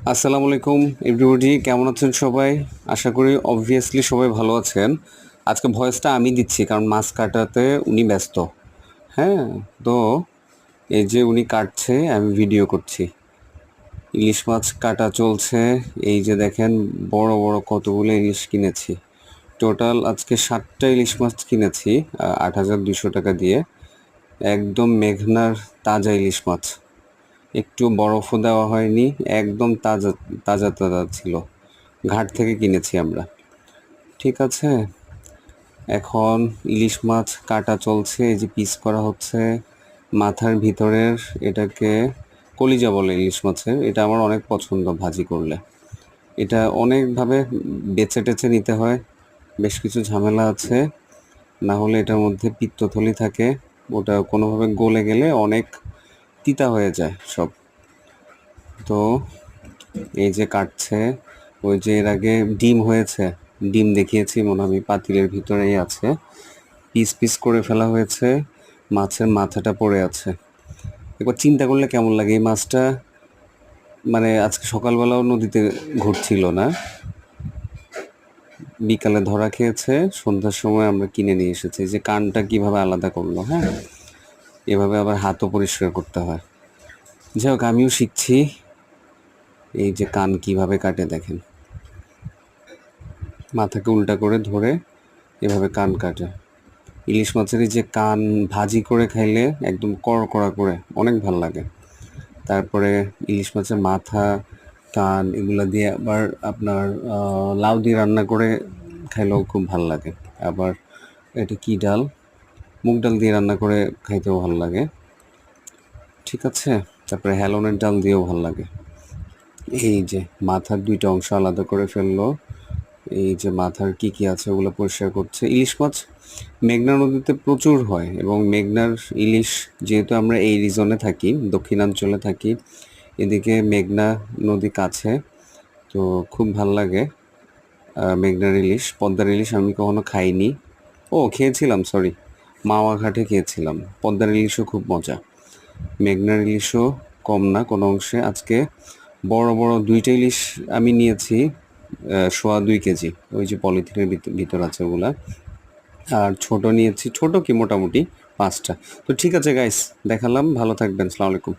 আসসালামু আলাইকুম এভরিবডি, কেমন আছেন সবাই? আশা করি অবভিয়াসলি সবাই ভালো আছেন। আজকে ভয়েসটা আমি দিচ্ছি কারণ মাছ কাটাতে উনি ব্যস্ত। হ্যাঁ, তো এই যে উনি কাটছে, আমি ভিডিও করছি। ইলিশ মাছ কাটা চলছে। এই যে দেখেন, বড় বড় কতগুলো ইলিশ কিনেছি। টোটাল আজকে 7টা ইলিশ মাছ কিনেছি ৮,২০০ টাকা দিয়ে। একদম মেঘনার তাজা ইলিশ মাছ, একটু বরফও দেওয়া হয়নি, একদম তাজা তাজা তাজা ছিল। ঘাট থেকে কিনেছি আমরা। ঠিক আছে, এখন ইলিশ মাছ কাটা চলছে। এই যে পিস করা হচ্ছে মাথার ভিতরের, এটাকে কলিজা বলে ইলিশ মাছের। এটা আমার অনেক পছন্দ ভাজি করলে। এটা অনেকভাবে বেছে টেছে নিতে হয়, বেশ কিছু ঝামেলা আছে। না হলে এটার মধ্যে পিত্তথলি থাকে, ওটা কোনোভাবে গলে গেলে অনেক তিতা হয়ে যায় সব। তো এই যে কাটছে, ওই যে এর আগে ডিম হয়েছে, ডিম দেখিয়েছি মনে হয়, আমি পাতিলের ভিতরেই আছে। পিস পিস করে ফেলা হয়েছে, মাছের মাথাটা পড়ে আছে। একবার চিন্তা করলে কেমন লাগে, এই মাছটা মানে আজকে সকালবেলাও নদীতে ঘুরছিল না, বিকালে ধরা খেয়েছে, সন্ধ্যার সময় আমরা কিনে নিয়ে এসেছি। যে কানটা কিভাবে আলাদা করলো, হ্যাঁ, এভাবে আবার হাতও পরিষ্কার করতে হয়। যাই হোক, আমিও শিখছি। এই যে কান কিভাবে কাটে দেখেন, মাথাকে উল্টা করে ধরে এভাবে কান কাটে। ইলিশ মাছের এই যে কান ভাজি করে খাইলে একদম কড়কড়া করে অনেক ভাল লাগে। তারপরে ইলিশ মাছের মাথা, কান এগুলো দিয়ে আবার আপনার লাউ দিয়ে রান্না করে খাইলেও খুব ভাল লাগে। আবার এটা কি ডাল, মুগ ডাল দিয়ে রান্না করে খাইতেও ভাল লাগে। ঠিক আছে, তারপরে হেলনের ডাল দিয়েও ভাল লাগে। এই যে মাথার 2টা অংশ আলাদা করে ফেললো। এই যে মাথার কি কি আছে ওগুলো পরিষ্কার করছে। ইলিশ মাছ মেঘনা নদীতে প্রচুর হয়, এবং মেঘনার ইলিশ, যেহেতু আমরা এই রিজনে থাকি, দক্ষিণাঞ্চলে থাকি, এদিকে মেঘনা নদী কাছে, তো খুব ভাল লাগে। মেঘনার ইলিশ, পদ্মার ইলিশ আমি কখনো খাইনি। ও খেয়েছিলাম, সরি, মাওয়া ঘাটে খেয়েছিলাম। পদ্মার ইলিশও খুব মজা, মেঘনার ইলিশও কম না কোনো অংশে। আজকে বড় বড় 2টা ইলিশ আমি নিয়েছি, 2.25 কেজি, ওই যে পলিথিনের ভিতর আছে ওগুলা। আর ছোট নিয়েছি, ছোট কি মোটামুটি 5টা। তো ঠিক আছে গাইস, দেখালাম, ভালো থাকবেন, আসসালামু আলাইকুম।